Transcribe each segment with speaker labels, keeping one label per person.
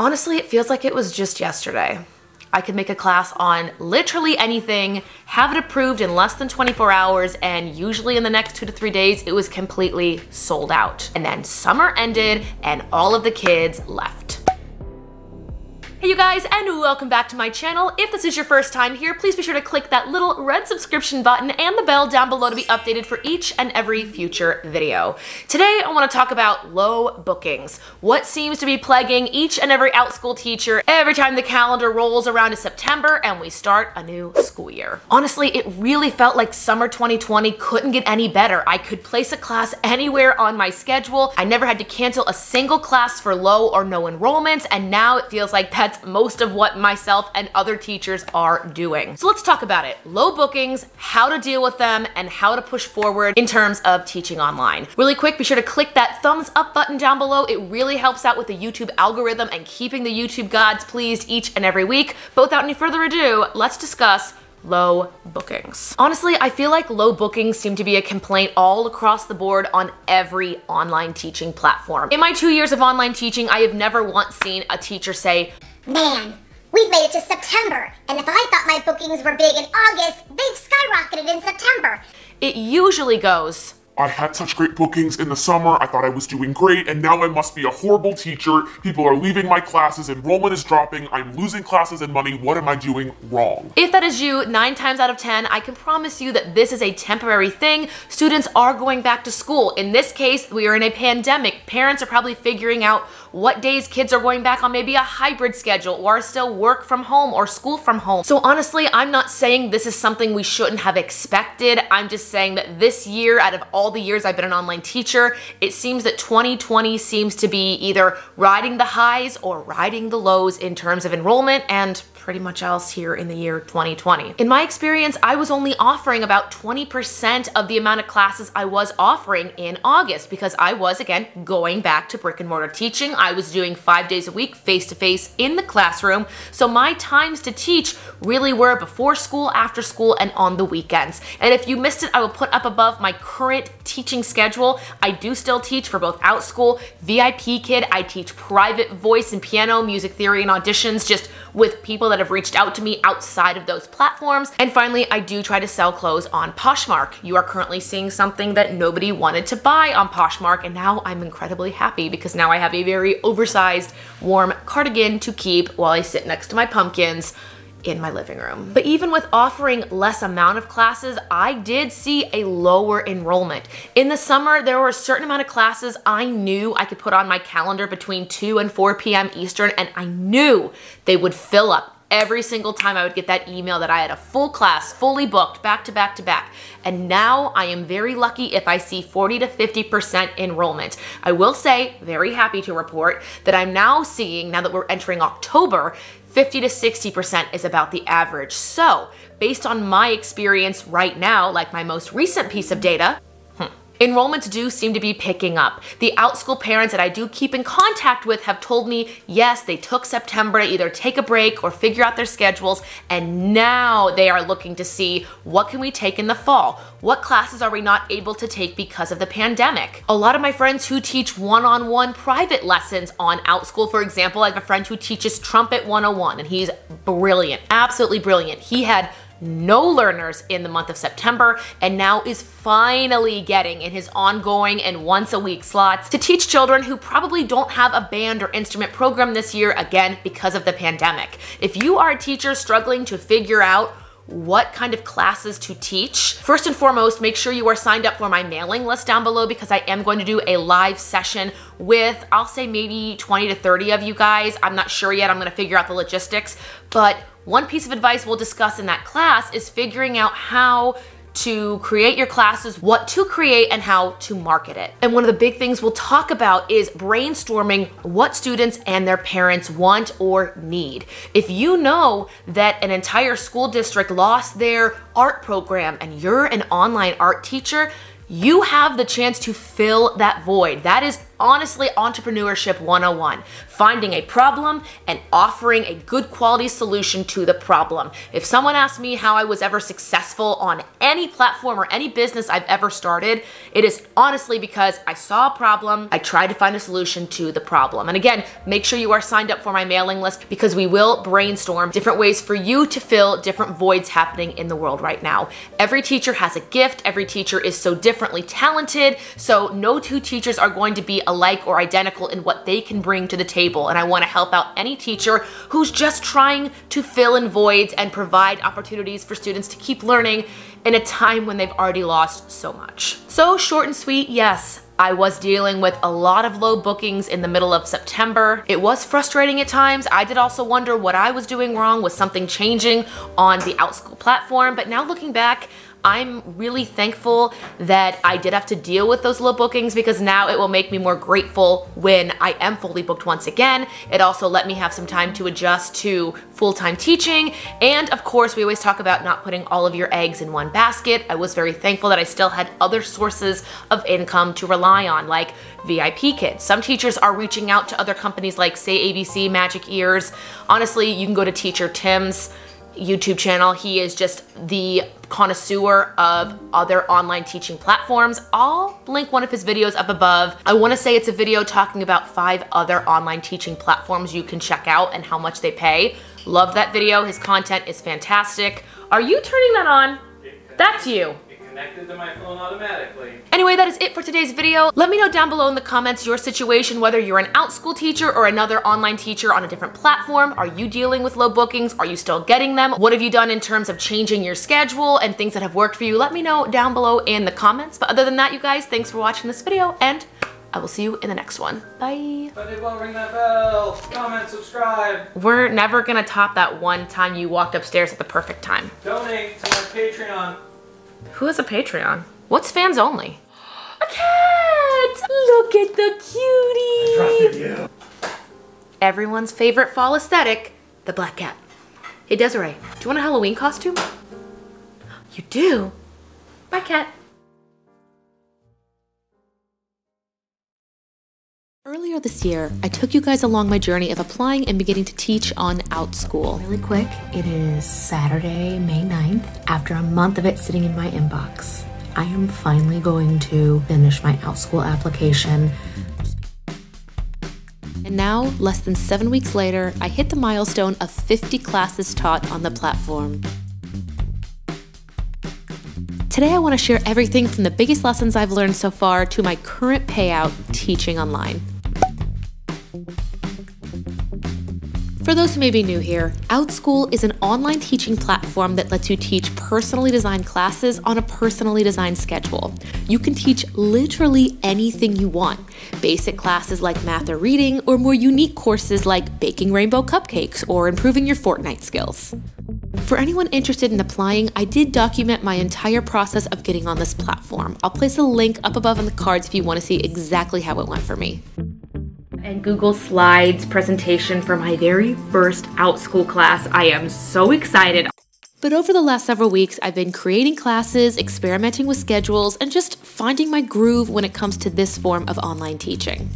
Speaker 1: Honestly, it feels like it was just yesterday. I could make a class on literally anything, have it approved in less than 24 hours, and usually in the next 2 to 3 days, it was completely sold out. And then summer ended and all of the kids left. Hey you guys, and welcome back to my channel. If this is your first time here, please be sure to click that little red subscription button and the bell down below to be updated for each and every future video. Today, I want to talk about low bookings. What seems to be plaguing each and every Outschool teacher every time the calendar rolls around to September and we start a new school year. Honestly, it really felt like summer 2020 couldn't get any better. I could place a class anywhere on my schedule. I never had to cancel a single class for low or no enrollments, and now it feels like that's most of what myself and other teachers are doing. So let's talk about it. Low bookings, how to deal with them, and how to push forward in terms of teaching online. Really quick, be sure to click that thumbs up button down below. It really helps out with the YouTube algorithm and keeping the YouTube gods pleased each and every week. But without any further ado, let's discuss low bookings. Honestly, I feel like low bookings seem to be a complaint all across the board on every online teaching platform. In my 2 years of online teaching, I have never once seen a teacher say,
Speaker 2: "Man, we've made it to September, and if I thought my bookings were big in August, they've skyrocketed in September."
Speaker 1: It usually goes,
Speaker 3: "I had such great bookings in the summer, I thought I was doing great, and now I must be a horrible teacher. People are leaving my classes, enrollment is dropping, I'm losing classes and money, what am I doing wrong?"
Speaker 1: If that is you, 9 times out of 10, I can promise you that this is a temporary thing. Students are going back to school. In this case, we are in a pandemic. Parents are probably figuring out what days kids are going back on maybe a hybrid schedule or still work from home or school from home. So honestly, I'm not saying this is something we shouldn't have expected. I'm just saying that this year, out of all the years I've been an online teacher, it seems that 2020 seems to be either riding the highs or riding the lows in terms of enrollment and pretty much else here in the year 2020. In my experience, I was only offering about 20% of the amount of classes I was offering in August because I was, again, going back to brick and mortar teaching. I was doing 5 days a week face-to-face in the classroom. So my times to teach really were before school, after school, and on the weekends. And if you missed it, I will put up above my current teaching schedule. I do still teach for both Outschool, VIPKID. I teach private voice and piano, music theory, and auditions just with people that have reached out to me outside of those platforms. And finally, I do try to sell clothes on Poshmark. You are currently seeing something that nobody wanted to buy on Poshmark, and now I'm incredibly happy because now I have a very oversized, warm cardigan to keep while I sit next to my pumpkins in my living room. But even with offering less amount of classes, I did see a lower enrollment. In the summer, there were a certain amount of classes I knew I could put on my calendar between 2 and 4 p.m. Eastern, and I knew they would fill up every single time I would get that email that I had a full class, fully booked, back to back to back. And now I am very lucky if I see 40 to 50% enrollment. I will say, very happy to report that I'm now seeing, now that we're entering October, 50 to 60% is about the average. So, based on my experience right now, like my most recent piece of data, enrollments do seem to be picking up. The Outschool parents that I do keep in contact with have told me, yes, they took September to either take a break or figure out their schedules, and now they are looking to see what can we take in the fall? What classes are we not able to take because of the pandemic? A lot of my friends who teach one-on-one private lessons on Outschool, for example, I have a friend who teaches Trumpet 101, and he's brilliant, absolutely brilliant. He had no learners in the month of September and now is finally getting in his ongoing and once a week slots to teach children who probably don't have a band or instrument program this year, again, because of the pandemic. If you are a teacher struggling to figure out what kind of classes to teach, first and foremost, make sure you are signed up for my mailing list down below because I am going to do a live session with, I'll say maybe 20 to 30 of you guys. I'm not sure yet, I'm gonna figure out the logistics, but one piece of advice we'll discuss in that class is figuring out how to create your classes, what to create, and how to market it. And one of the big things we'll talk about is brainstorming what students and their parents want or need. If you know that an entire school district lost their art program and you're an online art teacher, you have the chance to fill that void. That is honestly entrepreneurship 101, finding a problem and offering a good quality solution to the problem. If someone asked me how I was ever successful on any platform or any business I've ever started, it is honestly because I saw a problem, I tried to find a solution to the problem. And again, make sure you are signed up for my mailing list because we will brainstorm different ways for you to fill different voids happening in the world right now. Every teacher has a gift, every teacher is so differently talented, so no two teachers are going to be alike or identical in what they can bring to the table. And I want to help out any teacher who's just trying to fill in voids and provide opportunities for students to keep learning in a time when they've already lost so much. So short and sweet, yes, I was dealing with a lot of low bookings in the middle of September. It was frustrating at times. I did also wonder what I was doing wrong. Was something changing on the Outschool platform? But now looking back, I'm really thankful that I did have to deal with those low bookings because now it will make me more grateful when I am fully booked once again. It also let me have some time to adjust to full-time teaching. And of course, we always talk about not putting all of your eggs in one basket. I was very thankful that I still had other sources of income to rely on, like VIPKID. Some teachers are reaching out to other companies like Say ABC, Magic Ears. Honestly, you can go to Teacher Tim's YouTube channel. He is just the connoisseur of other online teaching platforms. I'll link one of his videos up above. I want to say it's a video talking about 5 other online teaching platforms you can check out and how much they pay. Love that video. His content is fantastic. Are you turning that on? That's you.
Speaker 4: Connected to my phone automatically.
Speaker 1: Anyway, that is it for today's video. Let me know down below in the comments your situation, whether you're an Outschool teacher or another online teacher on a different platform. Are you dealing with low bookings? Are you still getting them? What have you done in terms of changing your schedule and things that have worked for you? Let me know down below in the comments. But other than that, you guys, thanks for watching this video and I will see you in the next one. Bye.
Speaker 4: Well, ring that bell, comment, subscribe.
Speaker 1: We're never gonna top that one time you walked upstairs at the perfect time.
Speaker 4: Donate to my Patreon.
Speaker 1: Who has a Patreon? What's fans only? A cat! Look at the cutie!
Speaker 4: I trusted you.
Speaker 1: Everyone's favorite fall aesthetic, the black cat. Hey Desiree, do you want a Halloween costume? You do? Bye cat. Earlier this year, I took you guys along my journey of applying and beginning to teach on Outschool. Really quick, it is Saturday, May 9th. After a month of it sitting in my inbox, I am finally going to finish my Outschool application. And now, less than 7 weeks later, I hit the milestone of 50 classes taught on the platform. Today I want to share everything from the biggest lessons I've learned so far to my current payout teaching online. For those who may be new here, Outschool is an online teaching platform that lets you teach personally designed classes on a personally designed schedule. You can teach literally anything you want. Basic classes like math or reading, or more unique courses like baking rainbow cupcakes or improving your Fortnite skills. For anyone interested in applying, I did document my entire process of getting on this platform. I'll place a link up above in the cards if you want to see exactly how it went for me. And Google Slides presentation for my very first Outschool class. I am so excited. But over the last several weeks, I've been creating classes, experimenting with schedules, and just finding my groove when it comes to this form of online teaching.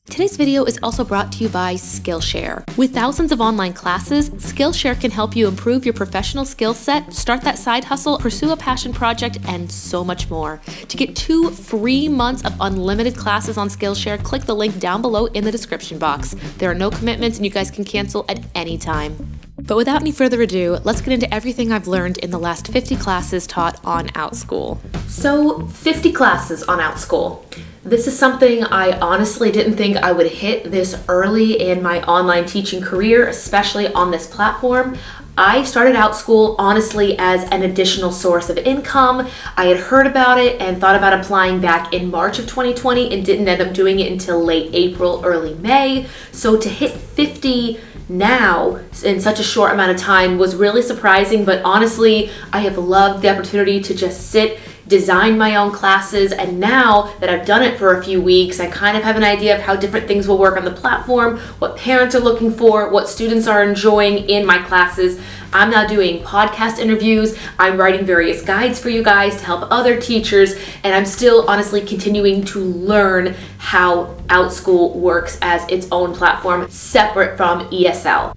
Speaker 1: Today's video is also brought to you by Skillshare. With thousands of online classes, Skillshare can help you improve your professional skill set, start that side hustle, pursue a passion project, and so much more. To get 2 free months of unlimited classes on Skillshare, click the link down below in the description box. There are no commitments and you guys can cancel at any time. But without any further ado, let's get into everything I've learned in the last 50 classes taught on Outschool. So, 50 classes on Outschool. This is something I honestly didn't think I would hit this early in my online teaching career, especially on this platform. I started Outschool honestly as an additional source of income. I had heard about it and thought about applying back in March of 2020 and didn't end up doing it until late April, early May. So to hit 50 now in such a short amount of time was really surprising, but honestly, I have loved the opportunity to just sit design my own classes, and now that I've done it for a few weeks, I kind of have an idea of how different things will work on the platform, what parents are looking for, what students are enjoying in my classes. I'm now doing podcast interviews, I'm writing various guides for you guys to help other teachers, and I'm still honestly continuing to learn how Outschool works as its own platform separate from ESL.